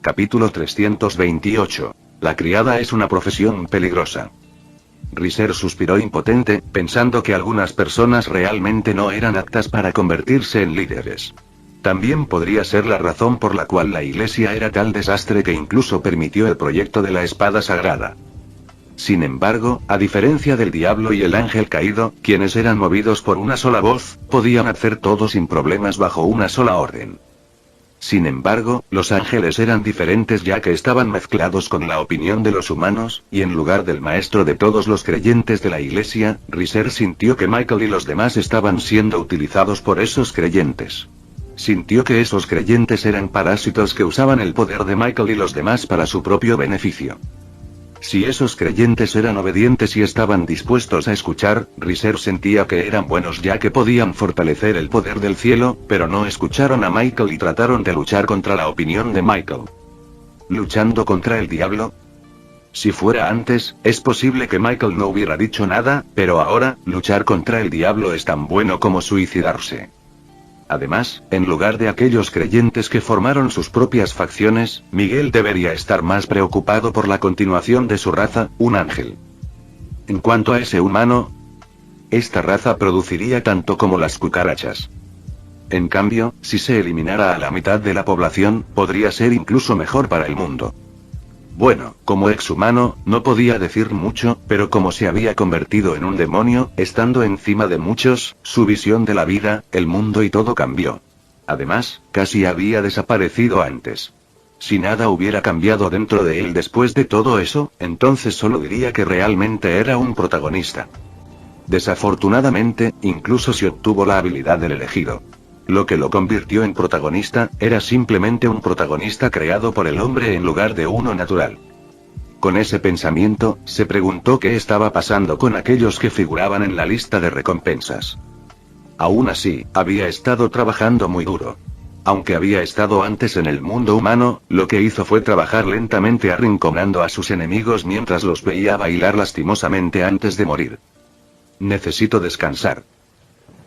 Capítulo 328. La criada es una profesión peligrosa. Riser suspiró impotente, pensando que algunas personas realmente no eran aptas para convertirse en líderes. También podría ser la razón por la cual la iglesia era tal desastre que incluso permitió el proyecto de la espada sagrada. Sin embargo, a diferencia del diablo y el ángel caído, quienes eran movidos por una sola voz, podían hacer todo sin problemas bajo una sola orden. Sin embargo, los ángeles eran diferentes ya que estaban mezclados con la opinión de los humanos, y en lugar del maestro de todos los creyentes de la iglesia, Riser sintió que Michael y los demás estaban siendo utilizados por esos creyentes. Sintió que esos creyentes eran parásitos que usaban el poder de Michael y los demás para su propio beneficio. Si esos creyentes eran obedientes y estaban dispuestos a escuchar, Riser sentía que eran buenos ya que podían fortalecer el poder del cielo, pero no escucharon a Michael y trataron de luchar contra la opinión de Michael. ¿Luchando contra el diablo? Si fuera antes, es posible que Michael no hubiera dicho nada, pero ahora, luchar contra el diablo es tan bueno como suicidarse. Además, en lugar de aquellos creyentes que formaron sus propias facciones, Miguel debería estar más preocupado por la continuación de su raza, un ángel. En cuanto a ese humano, esta raza produciría tanto como las cucarachas. En cambio, si se eliminara a la mitad de la población, podría ser incluso mejor para el mundo. Bueno, como exhumano, no podía decir mucho, pero como se había convertido en un demonio, estando encima de muchos, su visión de la vida, el mundo y todo cambió. Además, casi había desaparecido antes. Si nada hubiera cambiado dentro de él después de todo eso, entonces solo diría que realmente era un protagonista. Desafortunadamente, incluso si obtuvo la habilidad del elegido. Lo que lo convirtió en protagonista, era simplemente un protagonista creado por el hombre en lugar de uno natural. Con ese pensamiento, se preguntó qué estaba pasando con aquellos que figuraban en la lista de recompensas. Aún así, había estado trabajando muy duro. Aunque había estado antes en el mundo humano, lo que hizo fue trabajar lentamente arrinconando a sus enemigos mientras los veía bailar lastimosamente antes de morir. Necesito descansar.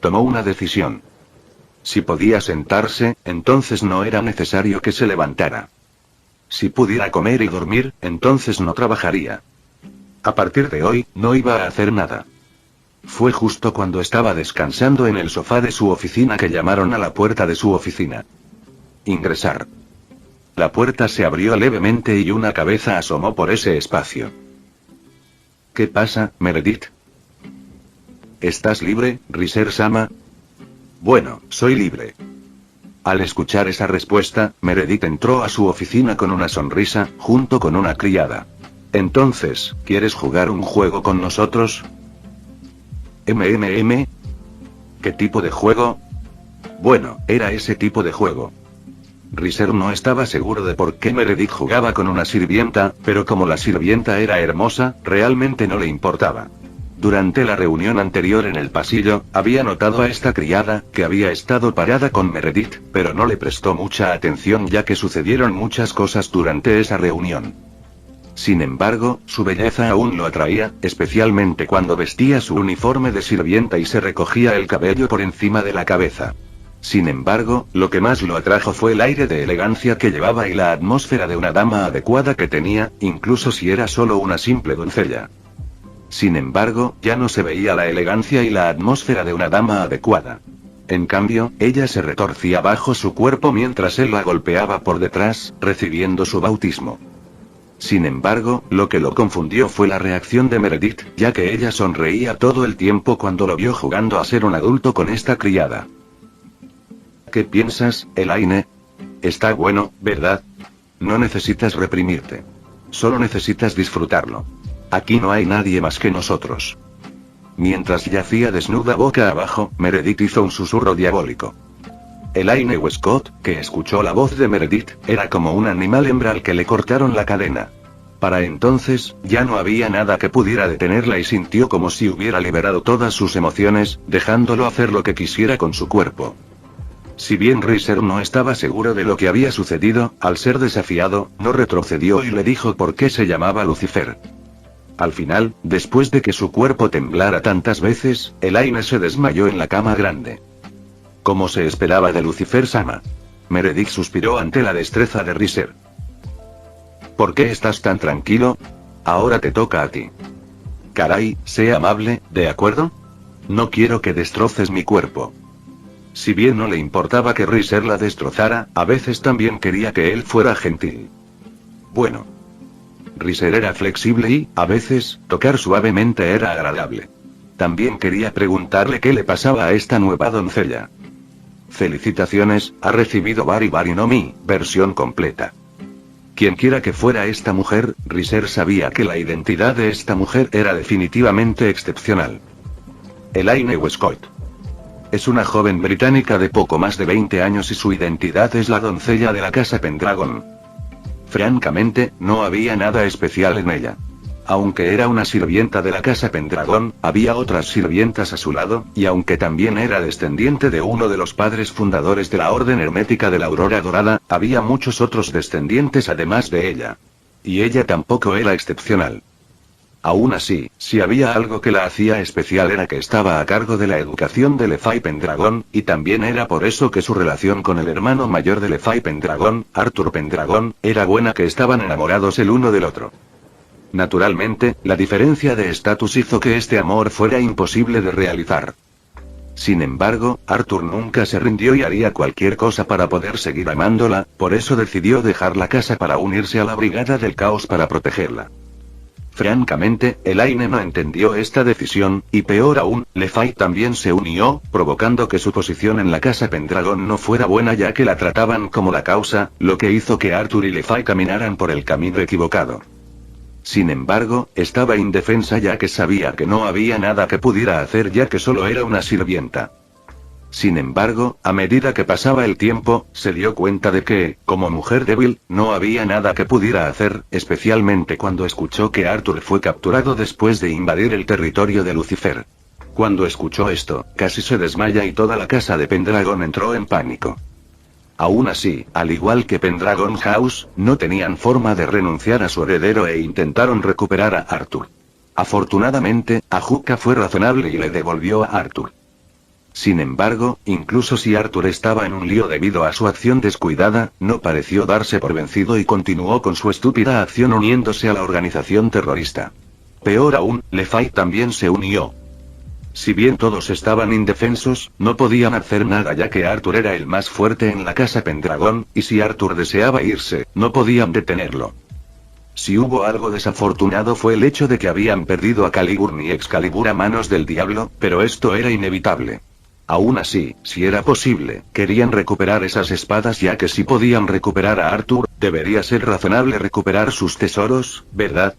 Tomó una decisión. Si podía sentarse, entonces no era necesario que se levantara. Si pudiera comer y dormir, entonces no trabajaría. A partir de hoy, no iba a hacer nada. Fue justo cuando estaba descansando en el sofá de su oficina que llamaron a la puerta de su oficina. Ingresar. La puerta se abrió levemente y una cabeza asomó por ese espacio. ¿Qué pasa, Meredith? ¿Estás libre, Riser-sama? Bueno, soy libre. Al escuchar esa respuesta, Meredith entró a su oficina con una sonrisa, junto con una criada. Entonces, ¿quieres jugar un juego con nosotros? ¿Qué tipo de juego? Bueno, era ese tipo de juego. Riser no estaba seguro de por qué Meredith jugaba con una sirvienta, pero como la sirvienta era hermosa, realmente no le importaba. Durante la reunión anterior en el pasillo, había notado a esta criada, que había estado parada con Meredith, pero no le prestó mucha atención ya que sucedieron muchas cosas durante esa reunión. Sin embargo, su belleza aún lo atraía, especialmente cuando vestía su uniforme de sirvienta y se recogía el cabello por encima de la cabeza. Sin embargo, lo que más lo atrajo fue el aire de elegancia que llevaba y la atmósfera de una dama adecuada que tenía, incluso si era solo una simple doncella. Sin embargo, ya no se veía la elegancia y la atmósfera de una dama adecuada. En cambio, ella se retorcía bajo su cuerpo mientras él la golpeaba por detrás, recibiendo su bautismo. Sin embargo, lo que lo confundió fue la reacción de Meredith, ya que ella sonreía todo el tiempo cuando lo vio jugando a ser un adulto con esta criada. ¿Qué piensas, Elaine? Está bueno, ¿verdad? No necesitas reprimirte. Solo necesitas disfrutarlo. Aquí no hay nadie más que nosotros. Mientras yacía desnuda boca abajo, Meredith hizo un susurro diabólico. Elaine Westcott, que escuchó la voz de Meredith, era como un animal hembra al que le cortaron la cadena. Para entonces, ya no había nada que pudiera detenerla y sintió como si hubiera liberado todas sus emociones, dejándolo hacer lo que quisiera con su cuerpo. Si bien Riser no estaba seguro de lo que había sucedido, al ser desafiado, no retrocedió y le dijo por qué se llamaba Lucifer. Al final, después de que su cuerpo temblara tantas veces, Elaine se desmayó en la cama grande. Como se esperaba de Lucifer-sama. Meredith suspiró ante la destreza de Riser. ¿Por qué estás tan tranquilo? Ahora te toca a ti. Caray, sé amable, ¿de acuerdo? No quiero que destroces mi cuerpo. Si bien no le importaba que Riser la destrozara, a veces también quería que él fuera gentil. Bueno. Riser era flexible y, a veces, tocar suavemente era agradable. También quería preguntarle qué le pasaba a esta nueva doncella. Felicitaciones, ha recibido Bari Bari no Mi, versión completa. Quienquiera que fuera esta mujer, Riser sabía que la identidad de esta mujer era definitivamente excepcional. Elaine Westcott. Es una joven británica de poco más de 20 años y su identidad es la doncella de la casa Pendragon. Francamente, no había nada especial en ella. Aunque era una sirvienta de la casa Pendragon, había otras sirvientas a su lado, y aunque también era descendiente de uno de los padres fundadores de la Orden Hermética de la Aurora Dorada, había muchos otros descendientes además de ella. Y ella tampoco era excepcional. Aún así, si había algo que la hacía especial era que estaba a cargo de la educación de Levi Pendragon, y también era por eso que su relación con el hermano mayor de Levi Pendragon, Arthur Pendragon, era buena, que estaban enamorados el uno del otro. Naturalmente, la diferencia de estatus hizo que este amor fuera imposible de realizar. Sin embargo, Arthur nunca se rindió y haría cualquier cosa para poder seguir amándola, por eso decidió dejar la casa para unirse a la Brigada del Caos para protegerla. Francamente, Elaine no entendió esta decisión, y peor aún, Levi también se unió, provocando que su posición en la casa Pendragon no fuera buena ya que la trataban como la causa, lo que hizo que Arthur y Levi caminaran por el camino equivocado. Sin embargo, estaba indefensa ya que sabía que no había nada que pudiera hacer ya que solo era una sirvienta. Sin embargo, a medida que pasaba el tiempo, se dio cuenta de que, como mujer débil, no había nada que pudiera hacer, especialmente cuando escuchó que Arthur fue capturado después de invadir el territorio de Lucifer. Cuando escuchó esto, casi se desmaya y toda la casa de Pendragon entró en pánico. Aún así, al igual que Pendragon House, no tenían forma de renunciar a su heredero e intentaron recuperar a Arthur. Afortunadamente, Ajuka fue razonable y le devolvió a Arthur. Sin embargo, incluso si Arthur estaba en un lío debido a su acción descuidada, no pareció darse por vencido y continuó con su estúpida acción uniéndose a la organización terrorista. Peor aún, Levi también se unió. Si bien todos estaban indefensos, no podían hacer nada ya que Arthur era el más fuerte en la casa Pendragon, y si Arthur deseaba irse, no podían detenerlo. Si hubo algo desafortunado fue el hecho de que habían perdido a Caliburn y Excalibur a manos del diablo, pero esto era inevitable. Aún así, si era posible, querían recuperar esas espadas ya que si podían recuperar a Arthur, debería ser razonable recuperar sus tesoros, ¿verdad?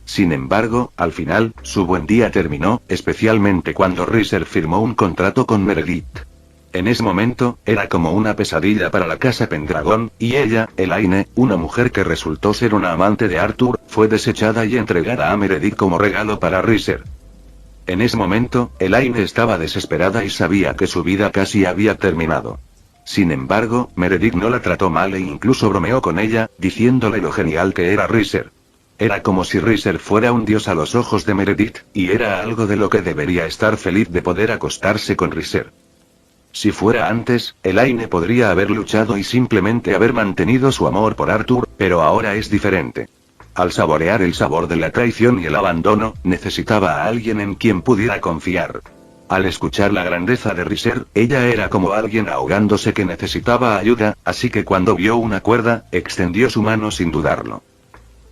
Sin embargo, al final, su buen día terminó, especialmente cuando Riser firmó un contrato con Meredith. En ese momento, era como una pesadilla para la casa Pendragon, y ella, Elaine, una mujer que resultó ser una amante de Arthur, fue desechada y entregada a Meredith como regalo para Riser. En ese momento, Elaine estaba desesperada y sabía que su vida casi había terminado. Sin embargo, Meredith no la trató mal e incluso bromeó con ella, diciéndole lo genial que era Riser. Era como si Riser fuera un dios a los ojos de Meredith, y era algo de lo que debería estar feliz de poder acostarse con Riser. Si fuera antes, Elaine podría haber luchado y simplemente haber mantenido su amor por Arthur, pero ahora es diferente. Al saborear el sabor de la traición y el abandono, necesitaba a alguien en quien pudiera confiar. Al escuchar la grandeza de Riser, ella era como alguien ahogándose que necesitaba ayuda, así que cuando vio una cuerda, extendió su mano sin dudarlo.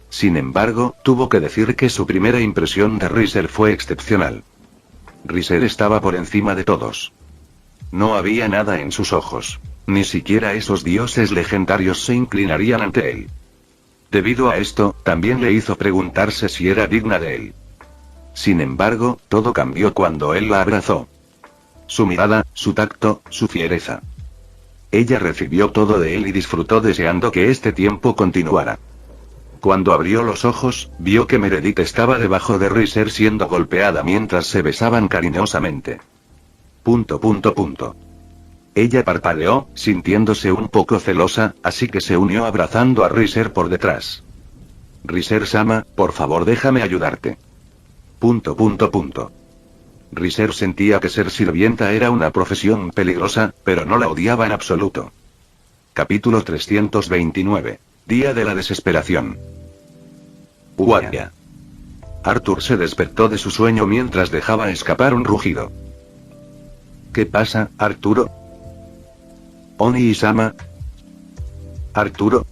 Sin embargo, tuvo que decir que su primera impresión de Riser fue excepcional. Riser estaba por encima de todos. No había nada en sus ojos. Ni siquiera esos dioses legendarios se inclinarían ante él. Debido a esto, también le hizo preguntarse si era digna de él. Sin embargo, todo cambió cuando él la abrazó. Su mirada, su tacto, su fiereza. Ella recibió todo de él y disfrutó deseando que este tiempo continuara. Cuando abrió los ojos, vio que Meredith estaba debajo de Riser siendo golpeada mientras se besaban cariñosamente. Ella parpadeó, sintiéndose un poco celosa, así que se unió abrazando a Riser por detrás. Riser-sama, por favor déjame ayudarte. Riser sentía que ser sirvienta era una profesión peligrosa, pero no la odiaba en absoluto. Capítulo 329. Día de la desesperación. Guardia. Arthur se despertó de su sueño mientras dejaba escapar un rugido. ¿Qué pasa, Arturo? Oni-sama. ¿Arturo?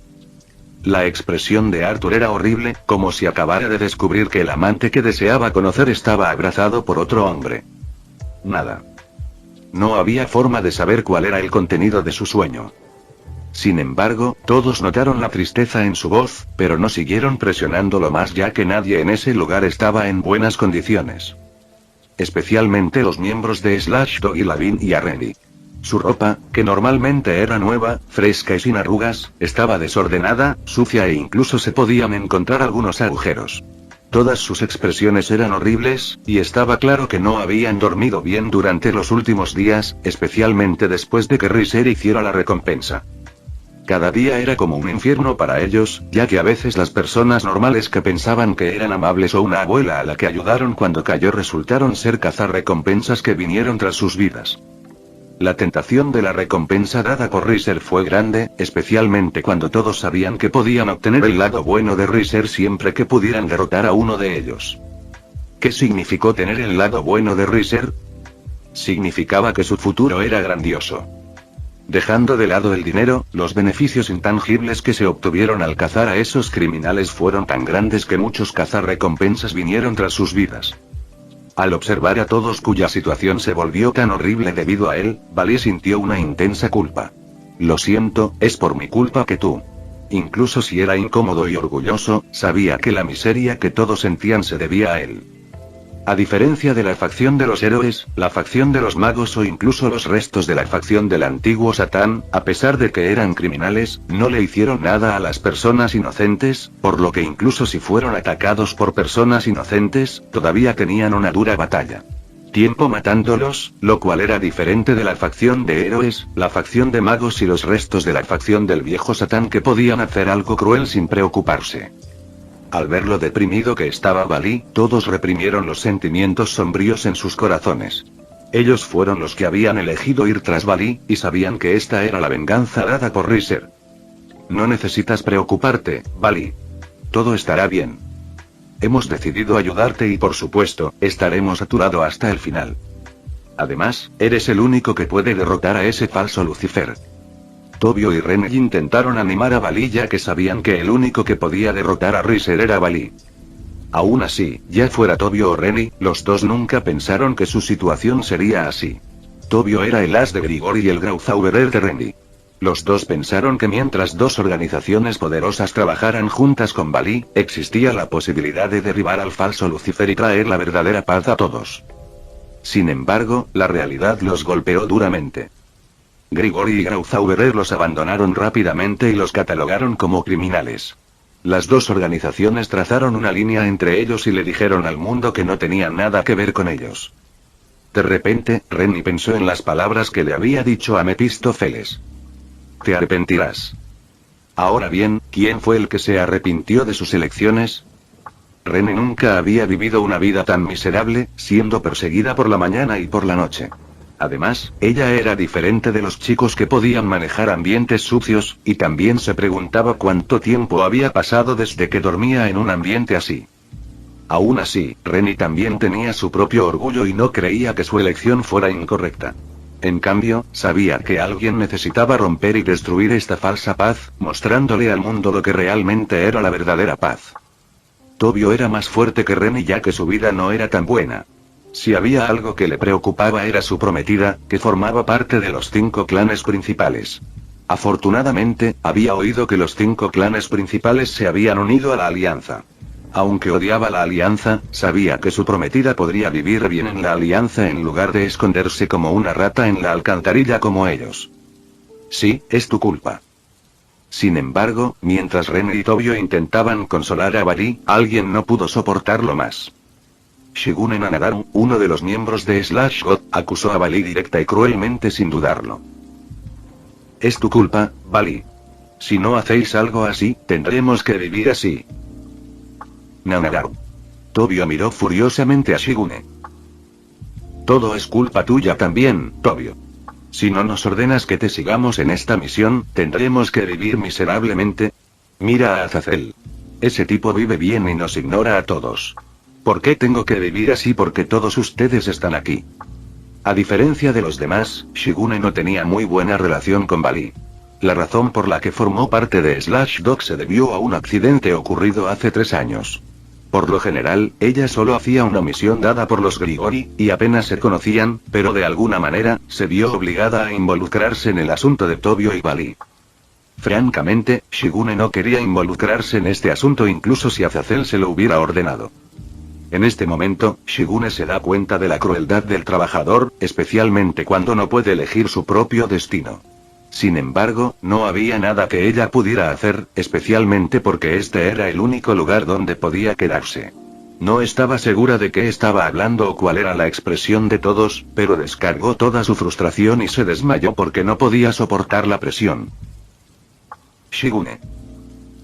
La expresión de Arthur era horrible, como si acabara de descubrir que el amante que deseaba conocer estaba abrazado por otro hombre. Nada. No había forma de saber cuál era el contenido de su sueño. Sin embargo, todos notaron la tristeza en su voz, pero no siguieron presionándolo más ya que nadie en ese lugar estaba en buenas condiciones. Especialmente los miembros de Slash Dog y Lavin y Arrendi. Su ropa, que normalmente era nueva, fresca y sin arrugas, estaba desordenada, sucia e incluso se podían encontrar algunos agujeros. Todas sus expresiones eran horribles, y estaba claro que no habían dormido bien durante los últimos días, especialmente después de que Riser hiciera la recompensa. Cada día era como un infierno para ellos, ya que a veces las personas normales que pensaban que eran amables o una abuela a la que ayudaron cuando cayó resultaron ser cazarrecompensas que vinieron tras sus vidas. La tentación de la recompensa dada por Riser fue grande, especialmente cuando todos sabían que podían obtener el lado bueno de Riser siempre que pudieran derrotar a uno de ellos. ¿Qué significó tener el lado bueno de Riser? Significaba que su futuro era grandioso. Dejando de lado el dinero, los beneficios intangibles que se obtuvieron al cazar a esos criminales fueron tan grandes que muchos cazarrecompensas vinieron tras sus vidas. Al observar a todos cuya situación se volvió tan horrible debido a él, Bali sintió una intensa culpa. Lo siento, es por mi culpa que tú. Incluso si era incómodo y orgulloso, sabía que la miseria que todos sentían se debía a él. A diferencia de la facción de los héroes, la facción de los magos o incluso los restos de la facción del antiguo Satán, a pesar de que eran criminales, no le hicieron nada a las personas inocentes, por lo que incluso si fueron atacados por personas inocentes, todavía tenían una dura batalla. Tiempo matándolos, lo cual era diferente de la facción de héroes, la facción de magos y los restos de la facción del viejo Satán que podían hacer algo cruel sin preocuparse. Al ver lo deprimido que estaba Bali, todos reprimieron los sentimientos sombríos en sus corazones. Ellos fueron los que habían elegido ir tras Bali, y sabían que esta era la venganza dada por Riser. No necesitas preocuparte, Bali. Todo estará bien. Hemos decidido ayudarte y por supuesto, estaremos a tu lado hasta el final. Además, eres el único que puede derrotar a ese falso Lucifer. Tobio y Renny intentaron animar a Bali ya que sabían que el único que podía derrotar a Riser era Bali. Aún así, ya fuera Tobio o Renny, los dos nunca pensaron que su situación sería así. Tobio era el as de Grigori y el Grauzauberer de Renny. Los dos pensaron que mientras dos organizaciones poderosas trabajaran juntas con Bali, existía la posibilidad de derribar al falso Lucifer y traer la verdadera paz a todos. Sin embargo, la realidad los golpeó duramente. Grigori y Grauzauberer los abandonaron rápidamente y los catalogaron como criminales. Las dos organizaciones trazaron una línea entre ellos y le dijeron al mundo que no tenían nada que ver con ellos. De repente, Renny pensó en las palabras que le había dicho a Mephistófeles. Te arrepentirás. Ahora bien, ¿quién fue el que se arrepintió de sus elecciones? Renny nunca había vivido una vida tan miserable, siendo perseguida por la mañana y por la noche. Además, ella era diferente de los chicos que podían manejar ambientes sucios, y también se preguntaba cuánto tiempo había pasado desde que dormía en un ambiente así. Aún así, Renny también tenía su propio orgullo y no creía que su elección fuera incorrecta. En cambio, sabía que alguien necesitaba romper y destruir esta falsa paz, mostrándole al mundo lo que realmente era la verdadera paz. Tobio era más fuerte que Renny ya que su vida no era tan buena. Si había algo que le preocupaba era su prometida, que formaba parte de los 5 clanes principales. Afortunadamente, había oído que los 5 clanes principales se habían unido a la alianza. Aunque odiaba la alianza, sabía que su prometida podría vivir bien en la alianza en lugar de esconderse como una rata en la alcantarilla como ellos. Sí, es tu culpa. Sin embargo, mientras Renny y Tobio intentaban consolar a Bali, alguien no pudo soportarlo más. Shigune Nanadaru, uno de los miembros de Slash God, acusó a Bali directa y cruelmente sin dudarlo. Es tu culpa, Bali. Si no hacéis algo así, tendremos que vivir así. Nanadaru. Tobio miró furiosamente a Shigune. Todo es culpa tuya también, Tobio. Si no nos ordenas que te sigamos en esta misión, tendremos que vivir miserablemente. Mira a Azazel. Ese tipo vive bien y nos ignora a todos. ¿Por qué tengo que vivir así? Porque todos ustedes están aquí. A diferencia de los demás, Shigune no tenía muy buena relación con Bali. La razón por la que formó parte de Slash Dog se debió a un accidente ocurrido hace 3 años. Por lo general, ella solo hacía una misión dada por los Grigori, y apenas se conocían, pero de alguna manera, se vio obligada a involucrarse en el asunto de Tobio y Bali. Francamente, Shigune no quería involucrarse en este asunto incluso si Azazel se lo hubiera ordenado. En este momento, Shigune se da cuenta de la crueldad del trabajador, especialmente cuando no puede elegir su propio destino. Sin embargo, no había nada que ella pudiera hacer, especialmente porque este era el único lugar donde podía quedarse. No estaba segura de qué estaba hablando o cuál era la expresión de todos, pero descargó toda su frustración y se desmayó porque no podía soportar la presión. Shigune.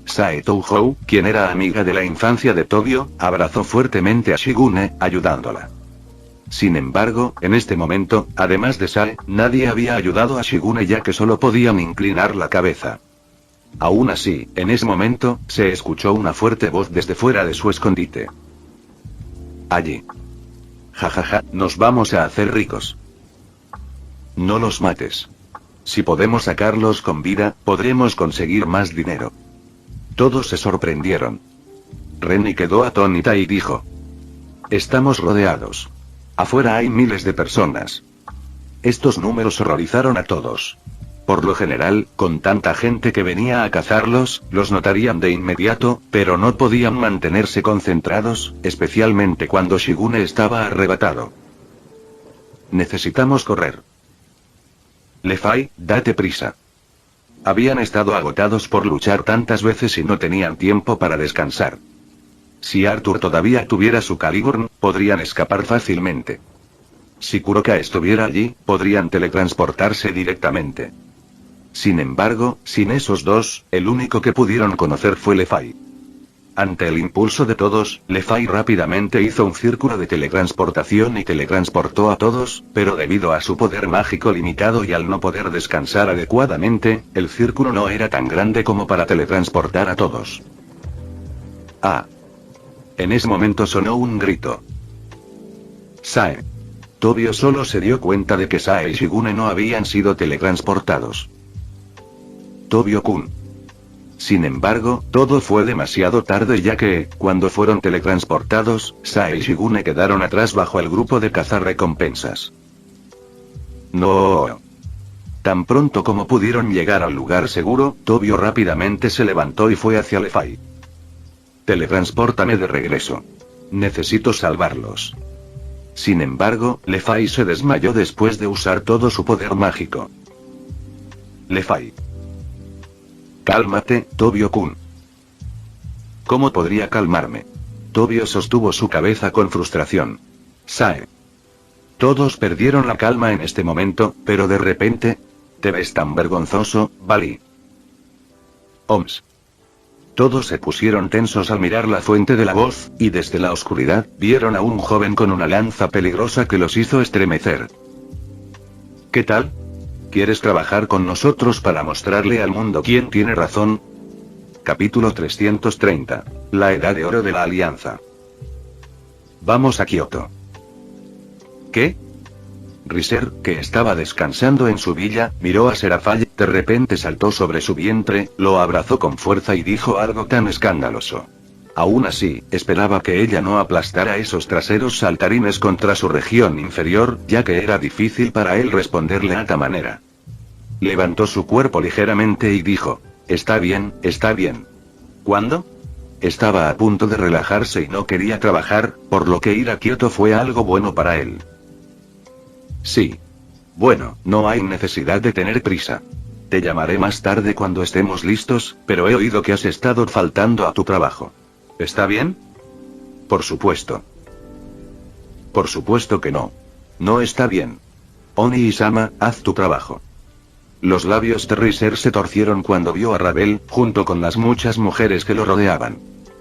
Sae Touhou, quien era amiga de la infancia de Tobio, abrazó fuertemente a Shigune, ayudándola. Sin embargo, en este momento, además de Sae, nadie había ayudado a Shigune ya que solo podían inclinar la cabeza. Aún así, en ese momento, se escuchó una fuerte voz desde fuera de su escondite. Allí. Jajaja, nos vamos a hacer ricos. No los mates. Si podemos sacarlos con vida, podremos conseguir más dinero. Todos se sorprendieron. Renny quedó atónita y dijo: estamos rodeados. Afuera hay miles de personas. Estos números horrorizaron a todos. Por lo general, con tanta gente que venía a cazarlos, los notarían de inmediato, pero no podían mantenerse concentrados, especialmente cuando Shigune estaba arrebatado. Necesitamos correr. Lefai, date prisa. Habían estado agotados por luchar tantas veces y no tenían tiempo para descansar. Si Arthur todavía tuviera su Caliburn, podrían escapar fácilmente. Si Kuroka estuviera allí, podrían teletransportarse directamente. Sin embargo, sin esos dos, el único que pudieron conocer fue Lefai. Ante el impulso de todos, Lefai rápidamente hizo un círculo de teletransportación y teletransportó a todos, pero debido a su poder mágico limitado y al no poder descansar adecuadamente, el círculo no era tan grande como para teletransportar a todos. ¡Ah! En ese momento sonó un grito. ¡Sae! Tobio solo se dio cuenta de que Sae y Shigune no habían sido teletransportados. Tobio-kun. Sin embargo, todo fue demasiado tarde ya que, cuando fueron teletransportados, Sae y Shigune quedaron atrás bajo el grupo de cazarrecompensas. ¡No! Tan pronto como pudieron llegar al lugar seguro, Tobio rápidamente se levantó y fue hacia Lefai. Teletranspórtame de regreso. Necesito salvarlos. Sin embargo, Lefai se desmayó después de usar todo su poder mágico. Lefai. Cálmate, Tobio-kun. ¿Cómo podría calmarme? Tobio sostuvo su cabeza con frustración. Sae. Todos perdieron la calma en este momento, pero de repente... ¿Te ves tan vergonzoso, Bali? Oms. Todos se pusieron tensos al mirar la fuente de la voz, y desde la oscuridad, vieron a un joven con una lanza peligrosa que los hizo estremecer. ¿Qué tal? ¿Quieres trabajar con nosotros para mostrarle al mundo quién tiene razón? Capítulo 330. La Edad de Oro de la Alianza. Vamos a Kioto. ¿Qué? Riser, que estaba descansando en su villa, miró a Serafall, de repente saltó sobre su vientre, lo abrazó con fuerza y dijo algo tan escandaloso. Aún así, esperaba que ella no aplastara esos traseros saltarines contra su región inferior, ya que era difícil para él responderle de esta manera. Levantó su cuerpo ligeramente y dijo: está bien, está bien. ¿Cuándo? Estaba a punto de relajarse y no quería trabajar, por lo que ir a Kioto fue algo bueno para él. Sí. Bueno, no hay necesidad de tener prisa. Te llamaré más tarde cuando estemos listos, pero he oído que has estado faltando a tu trabajo. ¿Está bien? Por supuesto. Por supuesto que no. No está bien. Oni-sama, haz tu trabajo. Los labios de Riser se torcieron cuando vio a Ravel, junto con las muchas mujeres que lo rodeaban.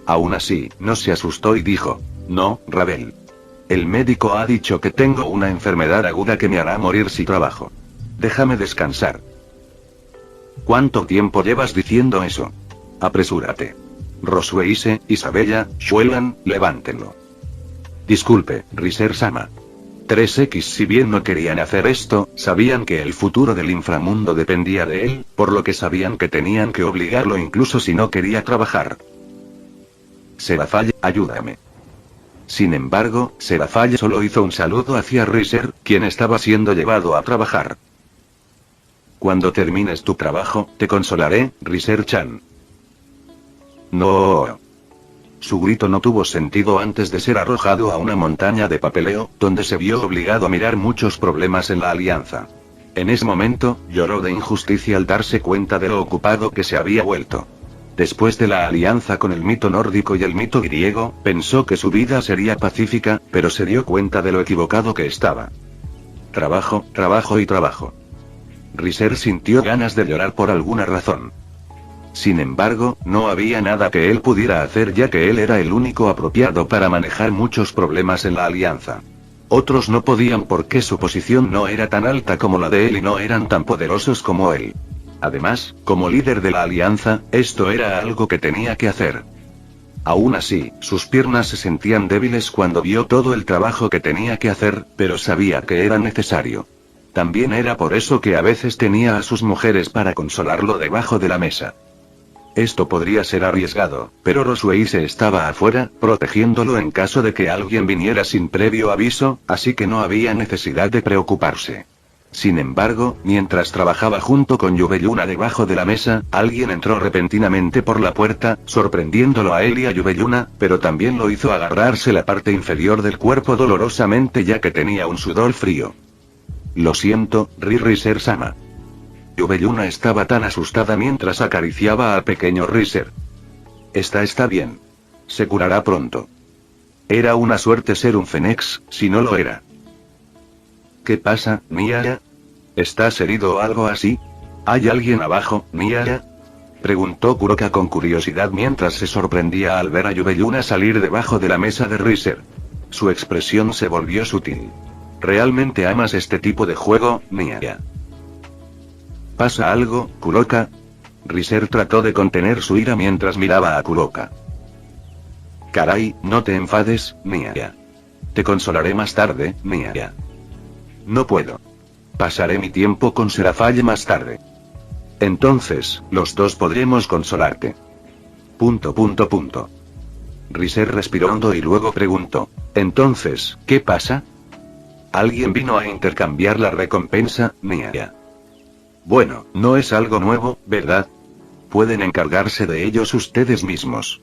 Aún así, no se asustó y dijo: no, Ravel. El médico ha dicho que tengo una enfermedad aguda que me hará morir si trabajo. Déjame descansar. ¿Cuánto tiempo llevas diciendo eso? Apresúrate. Rosueise, Isabella, Xuelan, levántenlo. Disculpe, Riser-sama. 3X si bien no querían hacer esto, sabían que el futuro del inframundo dependía de él, por lo que sabían que tenían que obligarlo incluso si no quería trabajar. Seraphale, ayúdame. Sin embargo, Seraphale solo hizo un saludo hacia Riser, quien estaba siendo llevado a trabajar. Cuando termines tu trabajo, te consolaré, Riser-chan. No. Su grito no tuvo sentido antes de ser arrojado a una montaña de papeleo, donde se vio obligado a mirar muchos problemas en la alianza. En ese momento, lloró de injusticia al darse cuenta de lo ocupado que se había vuelto. Después de la alianza con el mito nórdico y el mito griego, pensó que su vida sería pacífica, pero se dio cuenta de lo equivocado que estaba. Trabajo, trabajo y trabajo. Riser sintió ganas de llorar por alguna razón. Sin embargo, no había nada que él pudiera hacer ya que él era el único apropiado para manejar muchos problemas en la alianza. Otros no podían porque su posición no era tan alta como la de él y no eran tan poderosos como él. Además, como líder de la alianza, esto era algo que tenía que hacer. Aún así, sus piernas se sentían débiles cuando vio todo el trabajo que tenía que hacer, pero sabía que era necesario. También era por eso que a veces tenía a sus mujeres para consolarlo debajo de la mesa. Esto podría ser arriesgado, pero Rosueise estaba afuera, protegiéndolo en caso de que alguien viniera sin previo aviso, así que no había necesidad de preocuparse. Sin embargo, mientras trabajaba junto con Yubelluna debajo de la mesa, alguien entró repentinamente por la puerta, sorprendiéndolo a él y a Yubelluna, pero también lo hizo agarrarse la parte inferior del cuerpo dolorosamente ya que tenía un sudor frío. Lo siento, Riser-sama. Yubelluna estaba tan asustada mientras acariciaba al pequeño Riser. Está bien. Se curará pronto. Era una suerte ser un Fenex, si no lo era. ¿Qué pasa, Miaya? ¿Estás herido o algo así? ¿Hay alguien abajo, Miaya? Preguntó Kuroka con curiosidad mientras se sorprendía al ver a Yubelluna salir debajo de la mesa de Riser. Su expresión se volvió sutil. ¿Realmente amas este tipo de juego, Miaya? ¿Pasa algo, Kuroka? Riser trató de contener su ira mientras miraba a Kuroka. Caray, no te enfades, Miaya. Te consolaré más tarde, Miaya. No puedo. Pasaré mi tiempo con Seraphale más tarde. Entonces, los dos podremos consolarte. ... Riser respiró hondo y luego preguntó. Entonces, ¿qué pasa? Alguien vino a intercambiar la recompensa, Miaya. Bueno, no es algo nuevo, ¿verdad? Pueden encargarse de ellos ustedes mismos.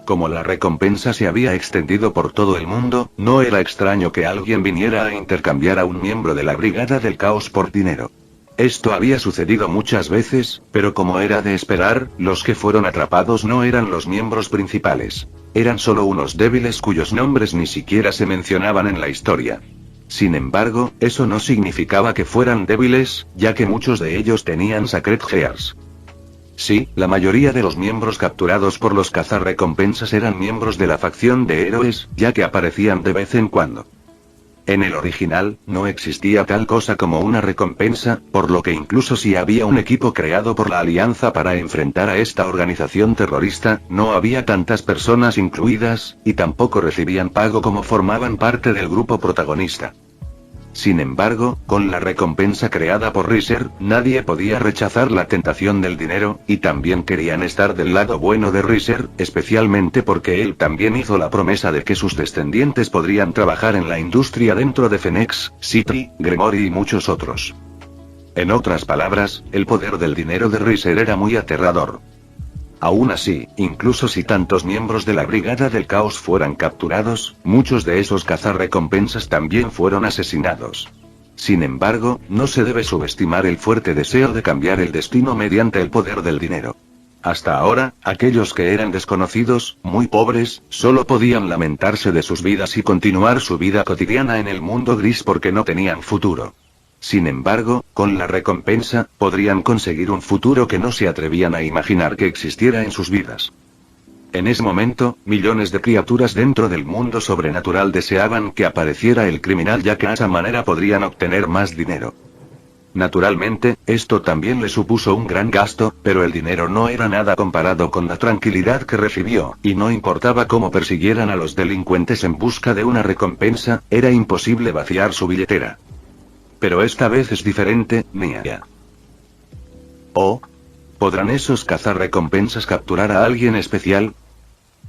Como la recompensa se había extendido por todo el mundo, no era extraño que alguien viniera a intercambiar a un miembro de la Brigada del Caos por dinero. Esto había sucedido muchas veces, pero como era de esperar, los que fueron atrapados no eran los miembros principales. Eran solo unos débiles cuyos nombres ni siquiera se mencionaban en la historia. Sin embargo, eso no significaba que fueran débiles, ya que muchos de ellos tenían Sacred Gears. Sí, la mayoría de los miembros capturados por los cazarrecompensas eran miembros de la facción de héroes, ya que aparecían de vez en cuando. En el original, no existía tal cosa como una recompensa, por lo que incluso si había un equipo creado por la Alianza para enfrentar a esta organización terrorista, no había tantas personas incluidas, y tampoco recibían pago como formaban parte del grupo protagonista. Sin embargo, con la recompensa creada por Riser, nadie podía rechazar la tentación del dinero, y también querían estar del lado bueno de Riser, especialmente porque él también hizo la promesa de que sus descendientes podrían trabajar en la industria dentro de Phoenix City, Gremory y muchos otros. En otras palabras, el poder del dinero de Riser era muy aterrador. Aún así, incluso si tantos miembros de la Brigada del Caos fueran capturados, muchos de esos cazarrecompensas también fueron asesinados. Sin embargo, no se debe subestimar el fuerte deseo de cambiar el destino mediante el poder del dinero. Hasta ahora, aquellos que eran desconocidos, muy pobres, solo podían lamentarse de sus vidas y continuar su vida cotidiana en el mundo gris porque no tenían futuro. Sin embargo, con la recompensa, podrían conseguir un futuro que no se atrevían a imaginar que existiera en sus vidas. En ese momento, millones de criaturas dentro del mundo sobrenatural deseaban que apareciera el criminal ya que de esa manera podrían obtener más dinero. Naturalmente, esto también le supuso un gran gasto, pero el dinero no era nada comparado con la tranquilidad que recibió, y no importaba cómo persiguieran a los delincuentes en busca de una recompensa, era imposible vaciar su billetera. Pero esta vez es diferente, Mia. ¿Oh? ¿Podrán esos cazarrecompensas capturar a alguien especial?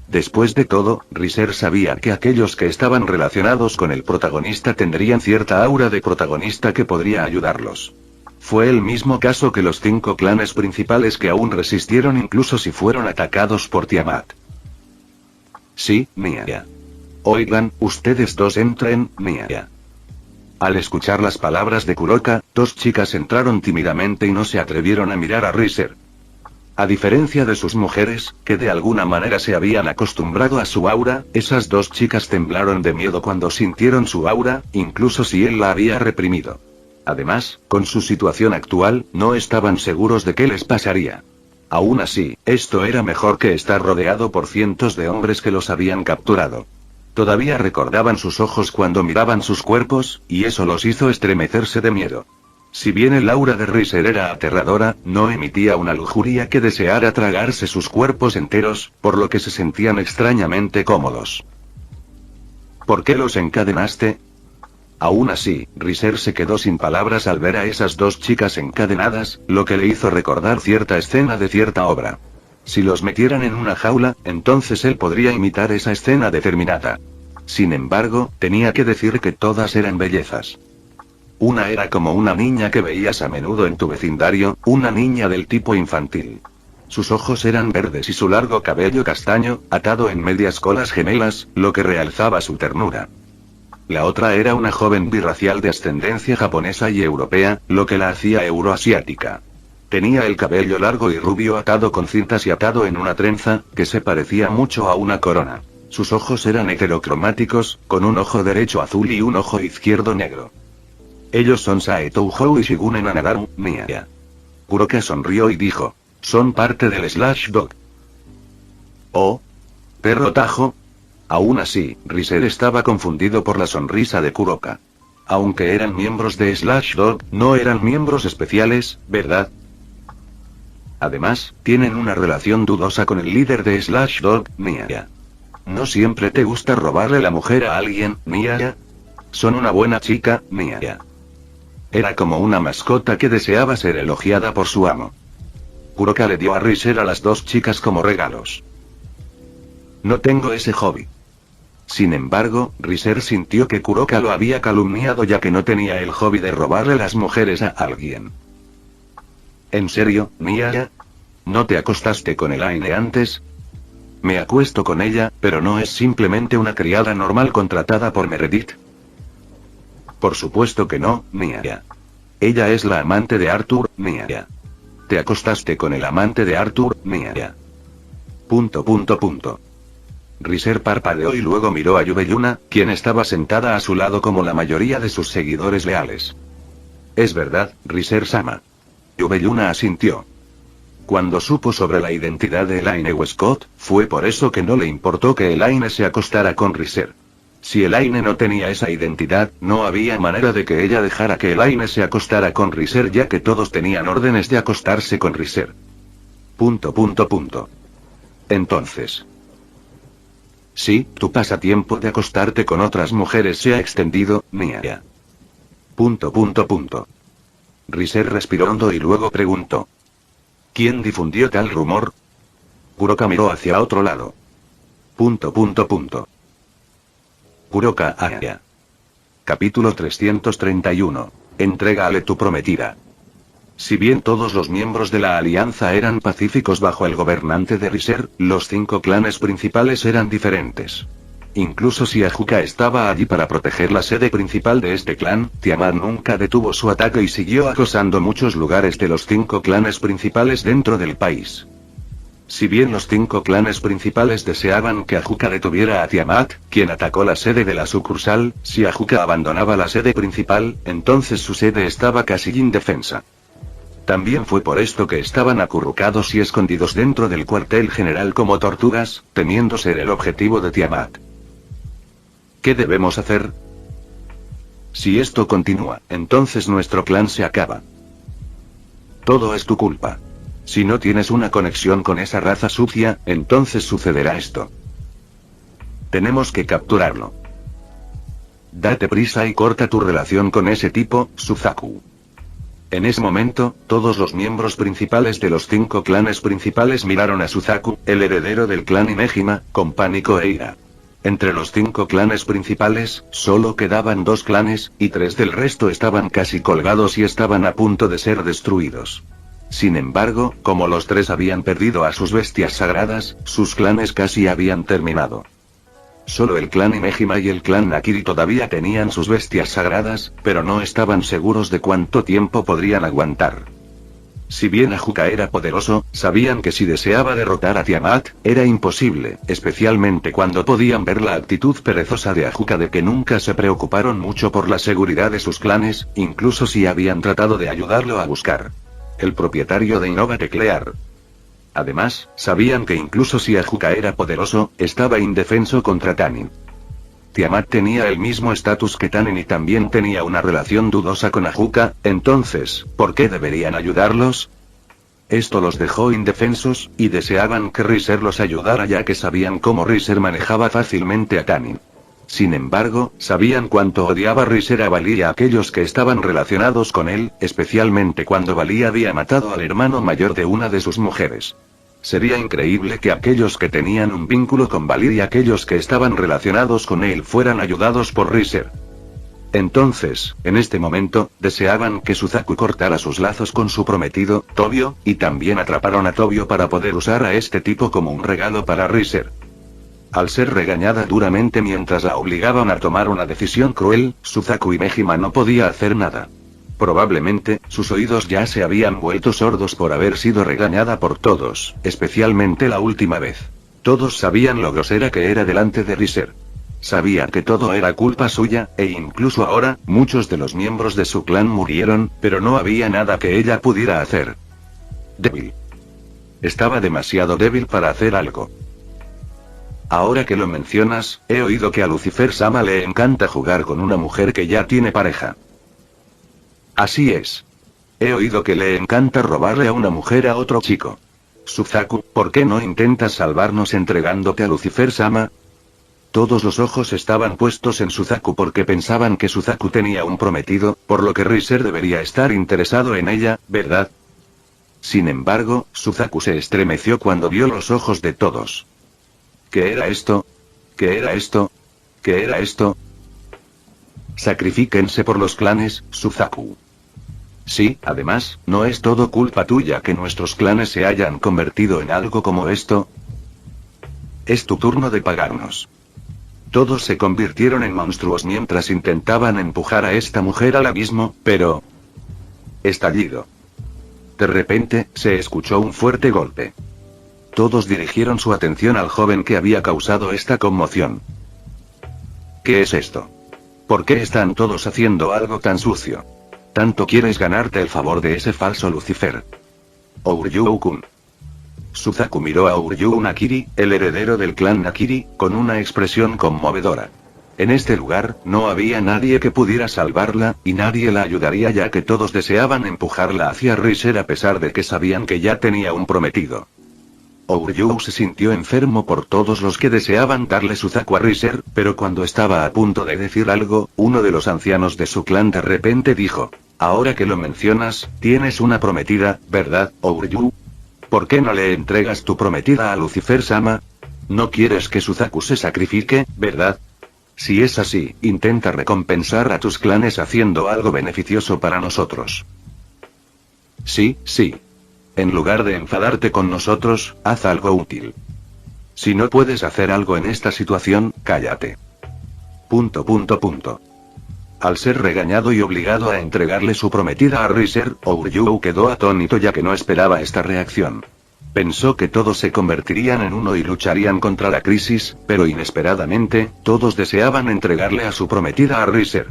Después de todo, Riser sabía que aquellos que estaban relacionados con el protagonista tendrían cierta aura de protagonista que podría ayudarlos. Fue el mismo caso que los 5 clanes principales que aún resistieron incluso si fueron atacados por Tiamat. Sí, Mia. Oigan, ustedes dos entren, Mia. Al escuchar las palabras de Kuroka, 2 chicas entraron tímidamente y no se atrevieron a mirar a Riser. A diferencia de sus mujeres, que de alguna manera se habían acostumbrado a su aura, esas 2 chicas temblaron de miedo cuando sintieron su aura, incluso si él la había reprimido. Además, con su situación actual, no estaban seguros de qué les pasaría. Aún así, esto era mejor que estar rodeado por cientos de hombres que los habían capturado. Todavía recordaban sus ojos cuando miraban sus cuerpos, y eso los hizo estremecerse de miedo. Si bien el aura de Riser era aterradora, no emitía una lujuria que deseara tragarse sus cuerpos enteros, por lo que se sentían extrañamente cómodos. ¿Por qué los encadenaste? Aún así, Riser se quedó sin palabras al ver a esas 2 chicas encadenadas, lo que le hizo recordar cierta escena de cierta obra. Si los metieran en una jaula, entonces él podría imitar esa escena determinada. Sin embargo, tenía que decir que todas eran bellezas. Una era como una niña que veías a menudo en tu vecindario, una niña del tipo infantil. Sus ojos eran verdes y su largo cabello castaño, atado en medias colas gemelas, lo que realzaba su ternura. La otra era una joven birracial de ascendencia japonesa y europea, lo que la hacía euroasiática. Tenía el cabello largo y rubio atado con cintas y atado en una trenza, que se parecía mucho a una corona. Sus ojos eran heterocromáticos, con un ojo derecho azul y un ojo izquierdo negro. Ellos son Sae Touhou y Shigune Nanadaru, Mia. Kuroka sonrió y dijo, son parte del Slash Dog. Oh. ¿Perro Tajo? Aún así, Riser estaba confundido por la sonrisa de Kuroka. Aunque eran miembros de Slash Dog, no eran miembros especiales, ¿verdad? Además, tienen una relación dudosa con el líder de Slash Dog, Mia. ¿No siempre te gusta robarle la mujer a alguien, Mia? Son una buena chica, Mia. Era como una mascota que deseaba ser elogiada por su amo. Kuroka le dio a Riser a las 2 chicas como regalos. No tengo ese hobby. Sin embargo, Riser sintió que Kuroka lo había calumniado ya que no tenía el hobby de robarle las mujeres a alguien. ¿En serio, Mia? ¿No te acostaste con Elaine antes? Me acuesto con ella, pero no es simplemente una criada normal contratada por Meredith. Por supuesto que no, Mia. Ella es la amante de Arthur, Mia. ¿Te acostaste con el amante de Arthur, Mia? ... Riser parpadeó y luego miró a Yubeyuna, quien estaba sentada a su lado como la mayoría de sus seguidores leales. Es verdad, Riser-sama. Yubeyuna asintió. Cuando supo sobre la identidad de Elaine Westcott, fue por eso que no le importó que Elaine se acostara con Riser. Si Elaine no tenía esa identidad, no había manera de que ella dejara que Elaine se acostara con Riser ya que todos tenían órdenes de acostarse con Riser. ... Entonces. Sí, tu pasatiempo de acostarte con otras mujeres se ha extendido, Mia. ... Riser respiró hondo y luego preguntó. ¿Quién difundió tal rumor? Kuroka miró hacia otro lado. ... Kuroka Aya. Capítulo 331. Entrégale tu prometida. Si bien todos los miembros de la alianza eran pacíficos bajo el gobernante de Riser, los 5 clanes principales eran diferentes. Incluso si Ajuka estaba allí para proteger la sede principal de este clan, Tiamat nunca detuvo su ataque y siguió acosando muchos lugares de los 5 clanes principales dentro del país. Si bien los 5 clanes principales deseaban que Ajuka detuviera a Tiamat, quien atacó la sede de la sucursal, si Ajuka abandonaba la sede principal, entonces su sede estaba casi indefensa. También fue por esto que estaban acurrucados y escondidos dentro del cuartel general como tortugas, temiendo ser el objetivo de Tiamat. ¿Qué debemos hacer? Si esto continúa, entonces nuestro clan se acaba. Todo es tu culpa. Si no tienes una conexión con esa raza sucia, entonces sucederá esto. Tenemos que capturarlo. Date prisa y corta tu relación con ese tipo, Suzaku. En ese momento, todos los miembros principales de los 5 clanes principales miraron a Suzaku, el heredero del clan Imejima, con pánico e ira. Entre los 5 clanes principales, solo quedaban 2 clanes, y 3 del resto estaban casi colgados y estaban a punto de ser destruidos. Sin embargo, como los 3 habían perdido a sus bestias sagradas, sus clanes casi habían terminado. Solo el clan Imejima y el clan Nakiri todavía tenían sus bestias sagradas, pero no estaban seguros de cuánto tiempo podrían aguantar. Si bien Ajuka era poderoso, sabían que si deseaba derrotar a Tiamat, era imposible, especialmente cuando podían ver la actitud perezosa de Ajuka de que nunca se preocuparon mucho por la seguridad de sus clanes, incluso si habían tratado de ayudarlo a buscar. El propietario de Innova Teclear. Además, sabían que incluso si Ajuka era poderoso, estaba indefenso contra Tanin. Tiamat tenía el mismo estatus que Tanin y también tenía una relación dudosa con Ajuka, entonces, ¿por qué deberían ayudarlos? Esto los dejó indefensos, y deseaban que Riser los ayudara ya que sabían cómo Riser manejaba fácilmente a Tanin. Sin embargo, sabían cuánto odiaba Riser a Bali y a aquellos que estaban relacionados con él, especialmente cuando Bali había matado al hermano mayor de una de sus mujeres. Sería increíble que aquellos que tenían un vínculo con Bali y aquellos que estaban relacionados con él fueran ayudados por Riser. Entonces, en este momento, deseaban que Suzaku cortara sus lazos con su prometido, Tobio, y también atraparon a Tobio para poder usar a este tipo como un regalo para Riser. Al ser regañada duramente mientras la obligaban a tomar una decisión cruel, Suzaku Imejima no podía hacer nada. Probablemente, sus oídos ya se habían vuelto sordos por haber sido regañada por todos, especialmente la última vez. Todos sabían lo grosera que era delante de Riser. Sabía que todo era culpa suya, e incluso ahora, muchos de los miembros de su clan murieron, pero no había nada que ella pudiera hacer. Débil. Estaba demasiado débil para hacer algo. Ahora que lo mencionas, he oído que a Lucifer-sama le encanta jugar con una mujer que ya tiene pareja. Así es. He oído que le encanta robarle a una mujer a otro chico. Suzaku, ¿por qué no intentas salvarnos entregándote a Lucifer-sama? Todos los ojos estaban puestos en Suzaku porque pensaban que Suzaku tenía un prometido, por lo que Riser debería estar interesado en ella, ¿verdad? Sin embargo, Suzaku se estremeció cuando vio los ojos de todos. ¿Qué era esto? ¿Qué era esto? ¿Qué era esto? Sacrifíquense por los clanes, Suzaku. Sí, además, ¿no es todo culpa tuya que nuestros clanes se hayan convertido en algo como esto? Es tu turno de pagarnos. Todos se convirtieron en monstruos mientras intentaban empujar a esta mujer al abismo, pero... Estallido. De repente, se escuchó un fuerte golpe. Todos dirigieron su atención al joven que había causado esta conmoción. ¿Qué es esto? ¿Por qué están todos haciendo algo tan sucio? ¿Tanto quieres ganarte el favor de ese falso Lucifer? Ouryu-kun. Suzaku miró a Ouryu Nakiri, el heredero del clan Nakiri, con una expresión conmovedora. En este lugar, no había nadie que pudiera salvarla, y nadie la ayudaría ya que todos deseaban empujarla hacia Riser a pesar de que sabían que ya tenía un prometido. Ouryu se sintió enfermo por todos los que deseaban darle Suzaku a Riser, pero cuando estaba a punto de decir algo, uno de los ancianos de su clan de repente dijo: ahora que lo mencionas, tienes una prometida, ¿verdad, Ouryu? ¿Por qué no le entregas tu prometida a Lucifer-sama? No quieres que Suzaku se sacrifique, ¿verdad? Si es así, intenta recompensar a tus clanes haciendo algo beneficioso para nosotros. Sí, sí. En lugar de enfadarte con nosotros, haz algo útil. Si no puedes hacer algo en esta situación, cállate. ... Al ser regañado y obligado a entregarle su prometida a Riser, Ouryu quedó atónito ya que no esperaba esta reacción. Pensó que todos se convertirían en uno y lucharían contra la crisis, pero inesperadamente, todos deseaban entregarle a su prometida a Riser.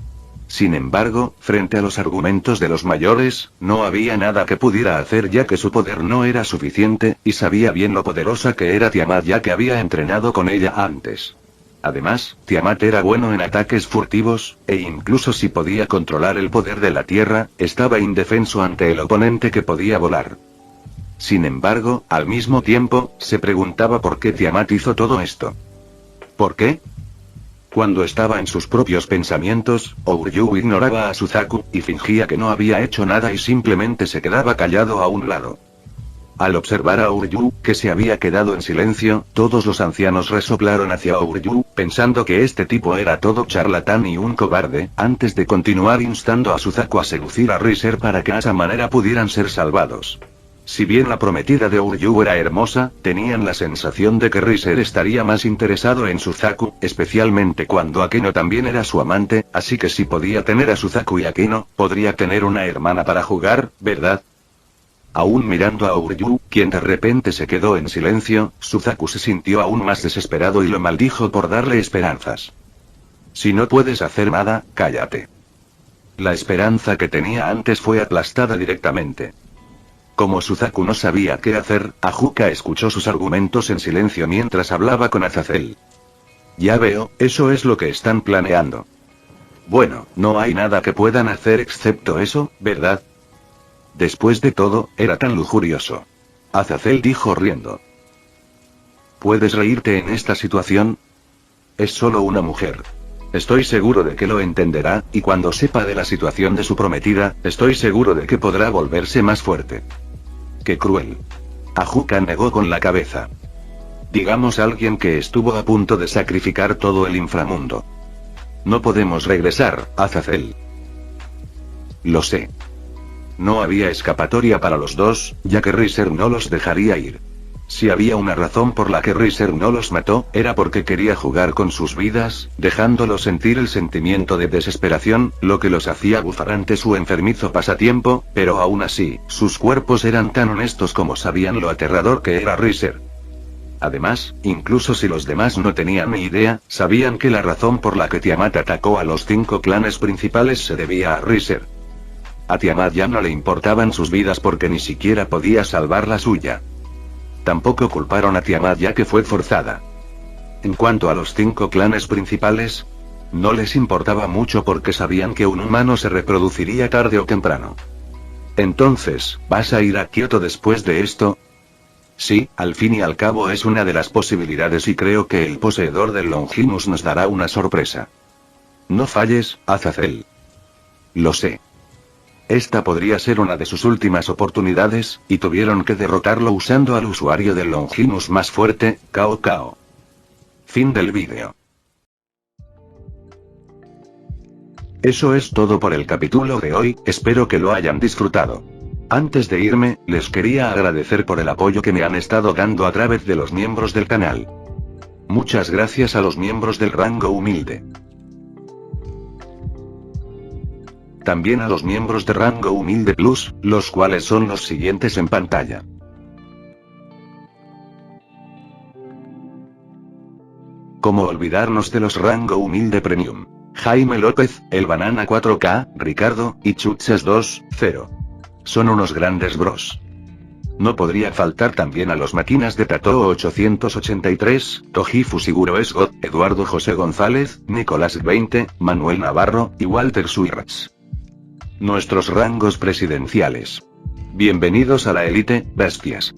Sin embargo, frente a los argumentos de los mayores, no había nada que pudiera hacer ya que su poder no era suficiente, y sabía bien lo poderosa que era Tiamat ya que había entrenado con ella antes. Además, Tiamat era bueno en ataques furtivos, e incluso si podía controlar el poder de la tierra, estaba indefenso ante el oponente que podía volar. Sin embargo, al mismo tiempo, se preguntaba por qué Tiamat hizo todo esto. ¿Por qué? Cuando estaba en sus propios pensamientos, Ouryu ignoraba a Suzaku, y fingía que no había hecho nada y simplemente se quedaba callado a un lado. Al observar a Ouryu, que se había quedado en silencio, todos los ancianos resoplaron hacia Ouryu, pensando que este tipo era todo charlatán y un cobarde, antes de continuar instando a Suzaku a seducir a Riser para que de esa manera pudieran ser salvados. Si bien la prometida de Ouryu era hermosa, tenían la sensación de que Riser estaría más interesado en Suzaku, especialmente cuando Akeno también era su amante, así que si podía tener a Suzaku y Akeno, podría tener una hermana para jugar, ¿verdad? Aún mirando a Ouryu, quien de repente se quedó en silencio, Suzaku se sintió aún más desesperado y lo maldijo por darle esperanzas. Si no puedes hacer nada, cállate. La esperanza que tenía antes fue aplastada directamente. Como Suzaku no sabía qué hacer, Ajuka escuchó sus argumentos en silencio mientras hablaba con Azazel. Ya veo, eso es lo que están planeando. Bueno, no hay nada que puedan hacer excepto eso, ¿verdad? Después de todo, era tan lujurioso. Azazel dijo riendo. ¿Puedes reírte en esta situación? Es solo una mujer. Estoy seguro de que lo entenderá, y cuando sepa de la situación de su prometida, estoy seguro de que podrá volverse más fuerte. ¡Qué cruel! Ajuka negó con la cabeza. Digamos alguien que estuvo a punto de sacrificar todo el inframundo. No podemos regresar, Azazel. Lo sé. No había escapatoria para los dos, ya que Riser no los dejaría ir. Si había una razón por la que Riser no los mató, era porque quería jugar con sus vidas, dejándolos sentir el sentimiento de desesperación, lo que los hacía bufar ante su enfermizo pasatiempo, pero aún así, sus cuerpos eran tan honestos como sabían lo aterrador que era Riser. Además, incluso si los demás no tenían ni idea, sabían que la razón por la que Tiamat atacó a los 5 clanes principales se debía a Riser. A Tiamat ya no le importaban sus vidas porque ni siquiera podía salvar la suya. Tampoco culparon a Tiamat ya que fue forzada. En cuanto a los 5 clanes principales, no les importaba mucho porque sabían que un humano se reproduciría tarde o temprano. Entonces, ¿vas a ir a Kioto después de esto? Sí, al fin y al cabo es una de las posibilidades y creo que el poseedor del Longinus nos dará una sorpresa. No falles, Azazel. Lo sé. Esta podría ser una de sus últimas oportunidades, y tuvieron que derrotarlo usando al usuario del Longinus más fuerte, Cao Cao. Fin del vídeo. Eso es todo por el capítulo de hoy, espero que lo hayan disfrutado. Antes de irme, les quería agradecer por el apoyo que me han estado dando a través de los miembros del canal. Muchas gracias a los miembros del rango humilde. También a los miembros de rango humilde plus, los cuales son los siguientes en pantalla. ¿Cómo olvidarnos de los rango humilde premium? Jaime López, El Banana 4K, Ricardo, y Chuchas 2.0. Son unos grandes bros. No podría faltar también a los máquinas de Tato 883, Tojifu Siguro Esgot, Eduardo José González, Nicolás 20, Manuel Navarro, y Walter Suirats. Nuestros rangos presidenciales. Bienvenidos a la élite, bestias.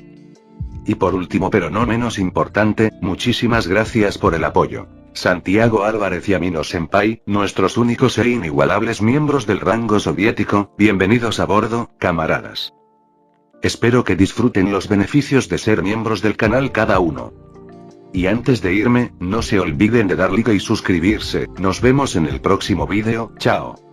Y por último pero no menos importante, muchísimas gracias por el apoyo. Santiago Álvarez y Amino Senpai, nuestros únicos e inigualables miembros del rango soviético, bienvenidos a bordo, camaradas. Espero que disfruten los beneficios de ser miembros del canal cada uno. Y antes de irme, no se olviden de dar like y suscribirse, nos vemos en el próximo vídeo, chao.